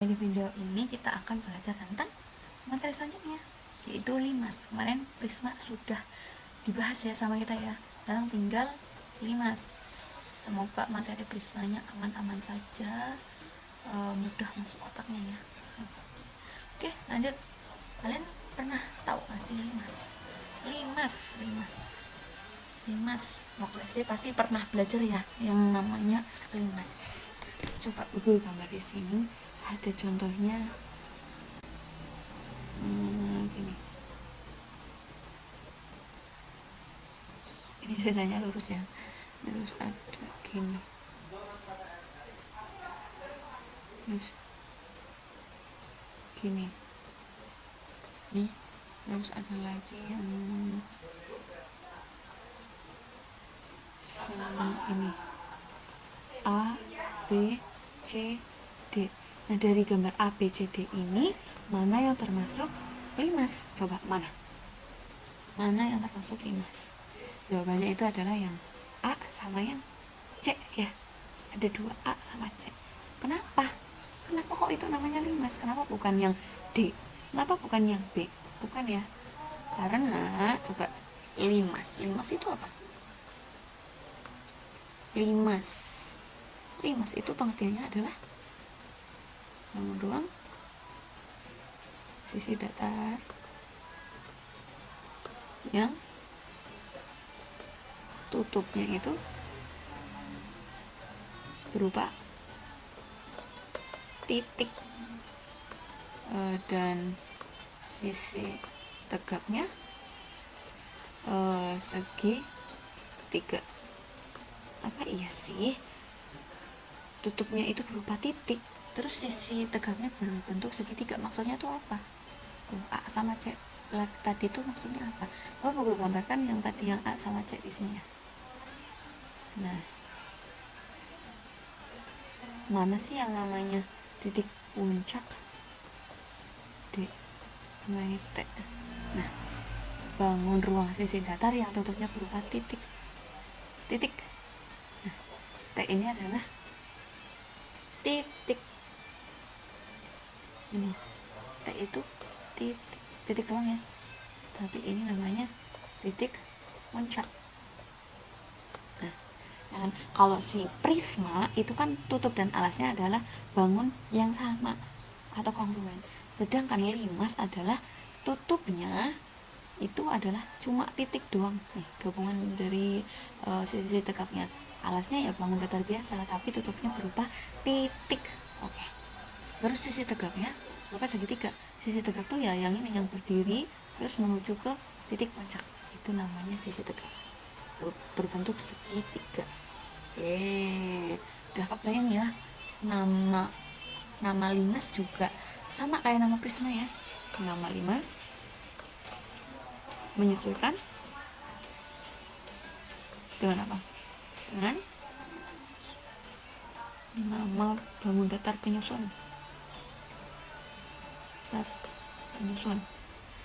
Di video ini kita akan belajar tentang materi selanjutnya, yaitu limas. Kemarin prisma sudah dibahas ya sama kita ya. Sekarang tinggal limas. Semoga materi prismanya aman-aman saja, mudah masuk otaknya ya. Oke, lanjut. Kalian pernah tahu nggak sih limas? Limas. Waktu SD pasti pernah belajar ya yang namanya limas. Coba Google gambar di sini, ada contohnya. Gini, ini ceritanya lurus ya, terus ada gini, terus gini nih, terus ada lagi yang ini A, B, C, D. Nah, dari gambar A, B, C, D ini mana yang termasuk limas? Coba mana yang termasuk limas? Jawabannya itu adalah yang A sama yang C ya. Ada dua A sama C. Kenapa kok itu namanya limas? Kenapa bukan yang D? Kenapa bukan yang B? Bukan ya, karena coba limas itu apa? Limas itu pengertiannya adalah bangun ruang sisi datar yang tutupnya itu berupa titik, dan sisi tegaknya segi tiga. Apa iya sih, tutupnya itu berupa titik, terus sisi tegaknya berbentuk segitiga, maksudnya itu apa? A sama C tadi itu maksudnya apa? Bapak guru gambarkan yang tadi yang A sama C di sini ya. Nah, mana sih yang namanya titik puncak? D, namanya T. Nah, bangun ruang sisi datar yang tutupnya berupa titik. Nah, T ini adalah titik. Ini T itu titik doang ya, tapi ini namanya titik puncak. Nah, dan kalau si prisma itu kan tutup dan alasnya adalah bangun yang sama atau kongruen, sedangkan limas adalah tutupnya itu adalah cuma titik doang nih, gabungan dari sisi tegaknya. Alasnya ya bangun datar biasa, tapi tutupnya berupa titik. Oke. Terus sisi tegaknya berupa segitiga. Sisi tegak tuh ya yang ini, yang berdiri terus menuju ke titik puncak, itu namanya sisi tegak berbentuk segitiga. Udah kebayang ya, nama limas juga sama kayak nama prisma ya. Nama limas menyesuaikan dengan apa? Dengan nama bangun datar penyusun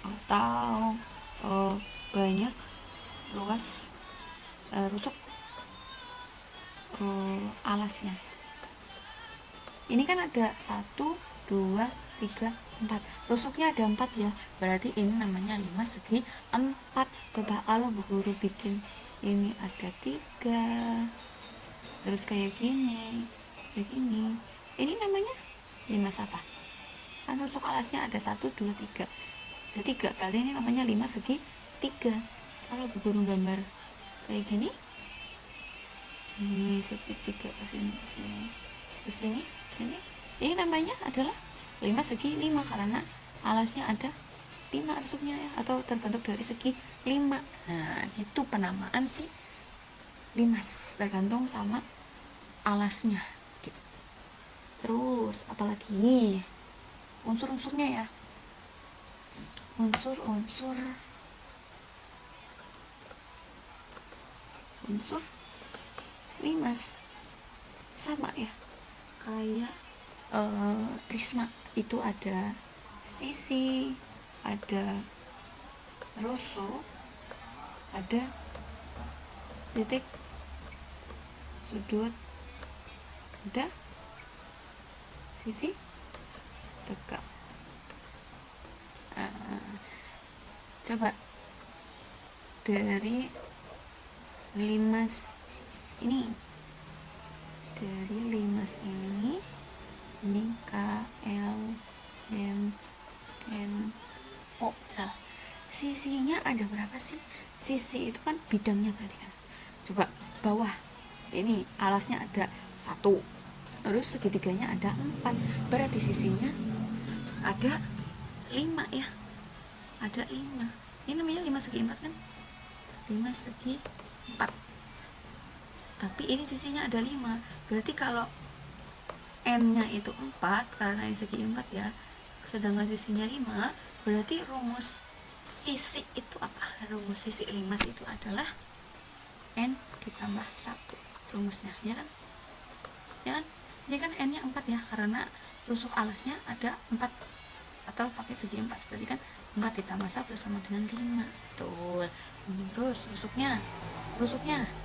atau banyak luas rusuk alasnya. Ini kan ada 1, 2, 3, 4. Rusuknya ada 4 ya. Berarti ini namanya 5 segi 4. Coba kalau Bu Guru bikin ini ada 3. Terus kayak gini. Ini namanya 5 apa? Kan rusuk alasnya ada 1, 2, 3. Ada 3 kali, ini namanya 5 segi 3. Kalau Bu Guru gambar kayak gini, ini segitiga ke sini, ini namanya adalah 5 segi 5 karena alasnya ada 5 rusuknya ya, atau terbentuk dari segi 5. Nah, itu penamaan si limas, tergantung sama alasnya gitu. Terus apalagi unsur-unsurnya ya, unsur limas sama ya kayak prisma, itu ada sisi, ada rusuk, ada titik sudut, ada sisi Coba dari limas ini, dari limas ini K L M N O, salah. Sisinya ada berapa sih? Sisi itu kan bidangnya berarti kan. Coba bawah ini alasnya ada 1, terus segitiganya ada 4, berarti sisinya ada 5 ya, ada 5. Ini namanya 5 segi 4 kan, 5 segi 4, tapi ini sisinya ada 5, berarti kalau N nya itu 4 karena ini segi 4 ya, sedangkan sisinya 5, berarti rumus sisi itu apa? Rumus sisi limas itu adalah N ditambah 1 rumusnya, ya kan? Ya kan? Ini kan N nya 4 ya, karena rusuk alasnya ada 4 atau pakai segi 4, berarti kan 4 ditambah 1 sama dengan 5. Betul. Terus rusuknya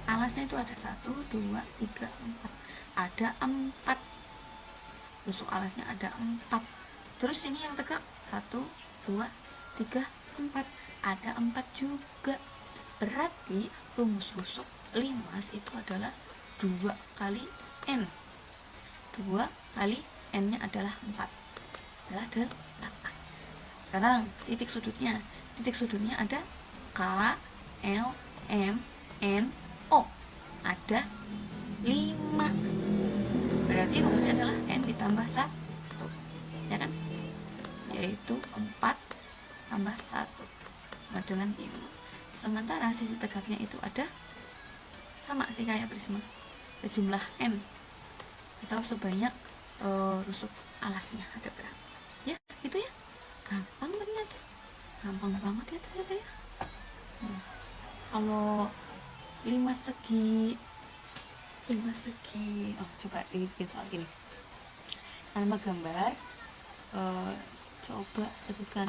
alasnya itu ada 1, 2, 3, 4, ada 4. Rusuk alasnya ada 4. Terus ini yang tegak 1, 2, 3, 4, ada 4 juga. Berarti rumus rusuk limas itu adalah 2 kali N. 2 kali N nya adalah 4, adalah 8. Sekarang titik sudutnya ada K L M N O, ada 5, berarti rumusnya adalah N ditambah 1, ya kan, yaitu 4 tambah 1 sama dengan 5. Sementara sisi tegaknya itu ada sama sih kayak prisma, sejumlah N atau sebanyak rusuk alasnya ada berapa ya, itu ya. Gampang ternyata, gampang banget ya ternyata ya. Kalau 5 segi, coba dibikin soal gini, tanpa gambar, coba sebutkan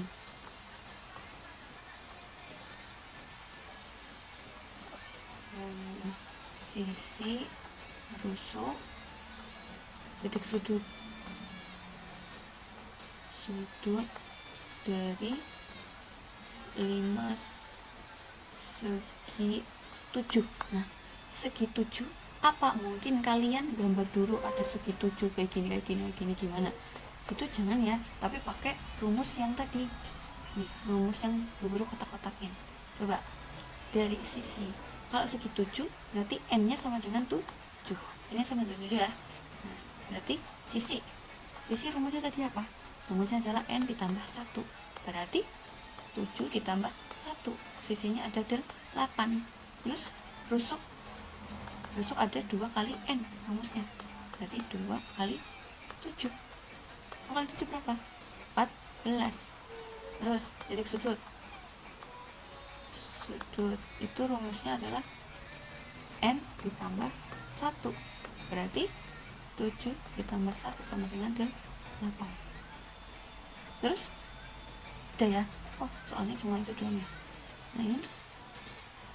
sisi rusuk titik sudut dari 5 segi 7. Nah, segi 7 apa? Mungkin kalian gambar dulu ada segi 7 kayak gini gimana, itu jangan ya, tapi pakai rumus yang tadi nih, rumus yang guru kotak-kotakin. Coba dari sisi, kalau segi 7 berarti N nya sama dengan 7, ini sama dengan 7 ya. Nah, berarti sisi rumusnya tadi apa? Rumusnya adalah N ditambah 1, berarti 7 ditambah 1, sisinya ada 8. Terus rusuk ada 2 kali N rumusnya, berarti 2 kali 7. 2 kali 7 berapa? 14. Terus titik sudut itu rumusnya adalah N ditambah 1, berarti 7 ditambah 1 sama dengan 8. Terus udah ya. Oh, soalnya cuma itu doang ya. Nah, ini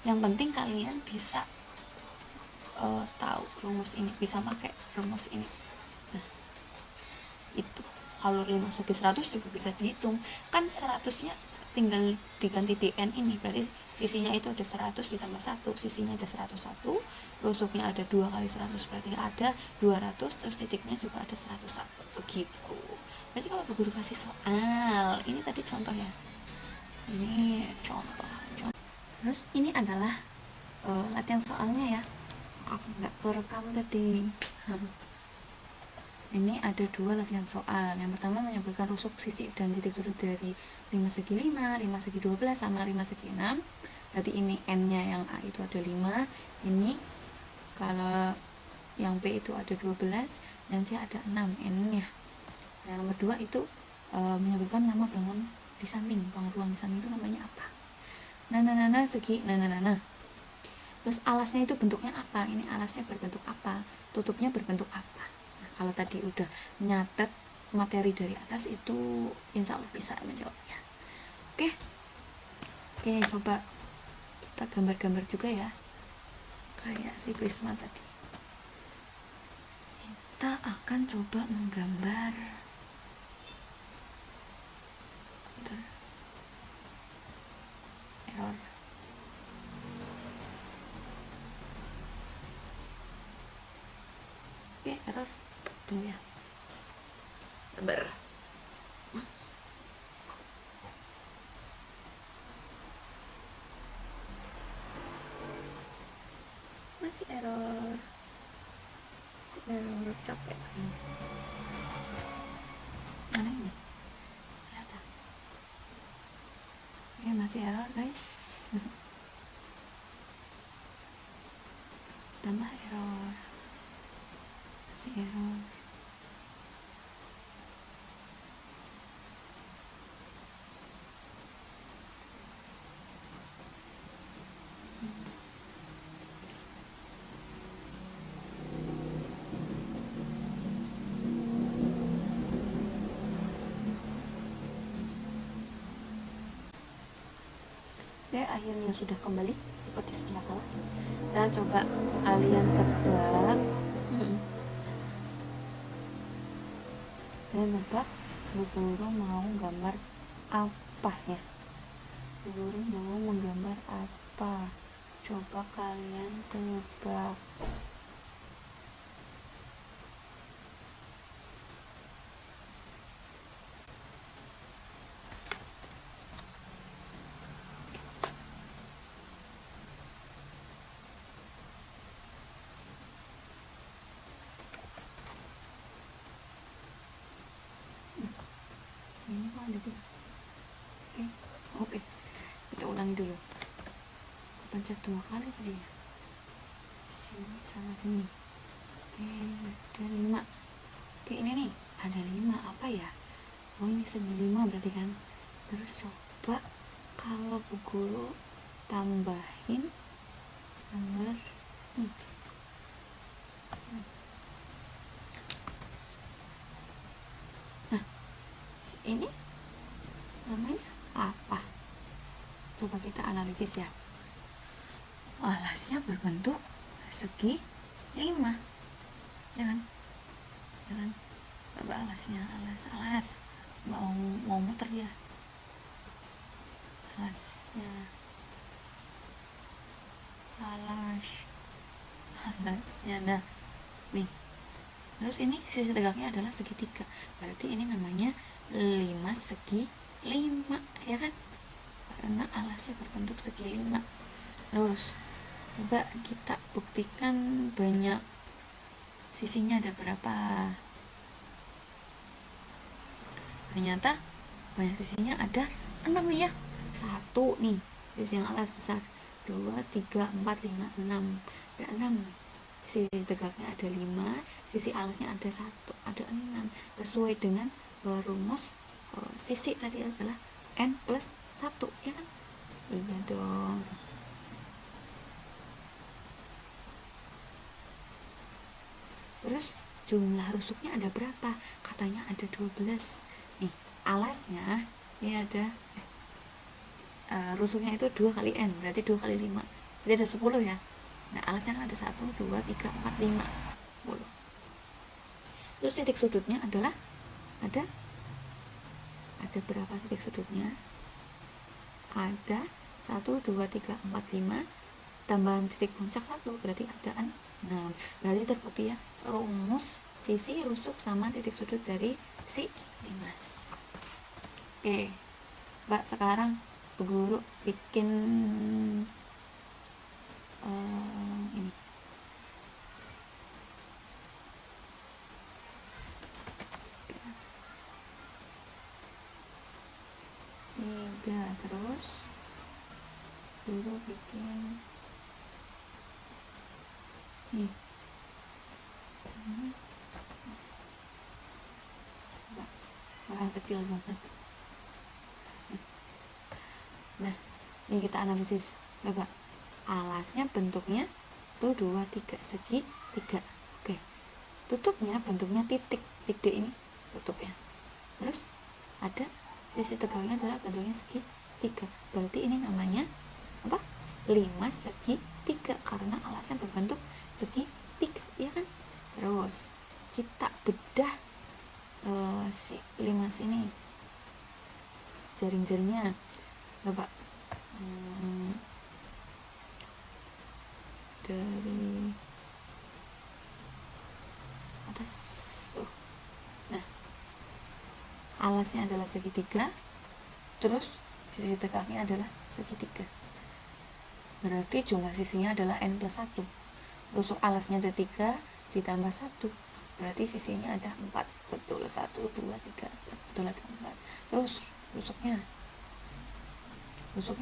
yang penting kalian bisa tahu rumus ini, bisa pakai rumus ini. Nah, itu kalau 5 segi 100 juga bisa dihitung kan, 100 nya tinggal diganti di N ini, berarti sisinya itu ada 100 ditambah 1, sisinya ada 101, rusuknya ada 2 kali 100, berarti ada 200, terus titiknya juga ada 101, begitu. Berarti kalau guru kasih soal, ini tadi contoh ya, ini contoh. Terus ini adalah latihan soalnya ya, aku nggak kerekam tadi. Ini ada 2 latihan soal. Yang pertama menyebutkan rusuk sisi dan titik sudut dari 5 segi 5, 5 segi 12, sama 5 segi 6. Berarti ini N nya yang A itu ada 5, ini kalau yang B itu ada 12, dan C ada 6 N nya. Nah, nomor 2 itu menyebutkan nama bangun di samping, bangun ruang di samping itu namanya apa. Nah segi nah. Terus alasnya itu bentuknya apa, ini alasnya berbentuk apa, tutupnya berbentuk apa. Nah, kalau tadi udah nyatet materi dari atas itu insya Allah bisa menjawabnya. Oke, coba kita gambar-gambar juga ya, kayak si Prisma tadi. Kita akan coba menggambar. Bentar. error. Tunggu ya, sabar. Masih error, capek. Mana ini kelihatan? Ini masih error guys. Tambah error, masih error. Oke, akhirnya sudah kembali seperti sedia kala. Dan coba kalian tebak. Kalian tebak Bu Guru mau gambar apa ya? Bu Guru mau menggambar apa? Coba kalian tebak. Ini kok ada tuh. Oke, kita ulangi dulu. Pencet 2 kali tadi ya. Sini sama sini. Oke, ada 5. Oke, ini nih ada 5 apa ya? Oh, ini segi 5 berarti kan. Terus coba kalau Bu Guru tambahin nomor nah, ini namanya apa? Coba kita analisis ya. Alasnya berbentuk segi 5, ya kan? Coba alasnya, alas mau muter ya. Alasnya, nah nih. Terus ini sisi tegaknya adalah segitiga, berarti ini namanya 5 segi 5, ya kan? Karena alasnya berbentuk segi 5. Terus coba kita buktikan banyak sisinya ada berapa. Ternyata banyak sisinya ada 6 ya. 1 nih sisi yang alas besar, 2, 3, 4, 5, 6. Ada 6. Sisi tegaknya ada 5, sisi alasnya ada 1, ada 6. Sesuai dengan rumus sisi tadi adalah n plus 1, ya kan? Iya dong. Terus jumlah rusuknya ada berapa? Katanya ada 12. Nih, alasnya ini ada rusuknya itu 2 kali n, berarti 2 kali 5, jadi ada 10 ya. Nah, alasnya kan ada 1, 2, 3, 4, 5, 10. Terus titik sudutnya adalah ada berapa titik sudutnya? Ada 1, 2, 3, 4, 5, tambahan titik puncak 1, berarti ada 6. Berarti terbukti ya, rumus sisi, rusuk, sama titik sudut dari si limas. Oke, Mbak, sekarang Bu Guru bikin ini. Tiga, terus Guru bikin nih. Kecil banget. Nah, ini kita analisis. Coba alasnya bentuknya tuh 2, 3, segi 3. Oke, tutupnya bentuknya titik D ini tutupnya. Terus ada sisi tegaknya adalah bentuknya segi 3, berarti ini namanya apa? 5 segi 3, karena alasnya berbentuk segi 3, ya kan? Terus kita bedah si 5 sini, jaring-jaringnya. Coba dari atas alasnya adalah segitiga, terus sisi tegaknya adalah segitiga. Berarti jumlah sisinya adalah n plus 1. Rusuk alasnya ada 3 ditambah 1, berarti sisinya ada 4. Betul, 1, 2, 3, betul ada 4. Terus rusuknya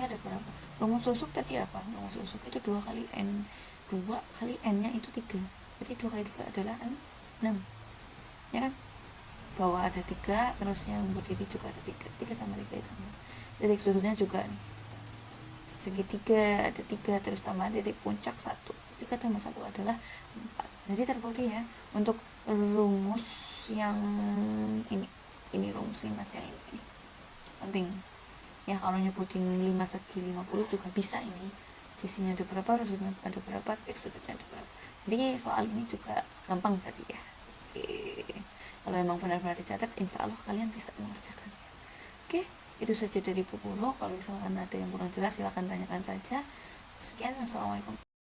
ada berapa? Rumus rusuk tadi apa? Rumus rusuk itu 2 kali n. 2 kali n nya itu 3, berarti 2 kali 3 adalah 6, ya kan? Bawah ada 3, terus yang berdiri juga ada 3. 3 sama 3 itu 6. Titik sudutnya juga nih segitiga, ada 3, terus tambah titik puncak 1. 3 tambah 1 adalah 4. Jadi terbukti ya, untuk rumus yang ini rumus 5 yang ini penting ya. Kalau nyebutin 5 segi 50 juga bisa, ini sisinya ada berapa, rusuknya ada berapa, titik sudutnya ada berapa. Jadi soal ini juga gampang berarti ya. Oke. Kalau emang benar-benar dicatat, insya Allah kalian bisa mengerjakan. Oke, itu saja dari Bu Guru. Kalau misalkan ada yang kurang jelas silahkan tanyakan saja. Sekian, assalamualaikum.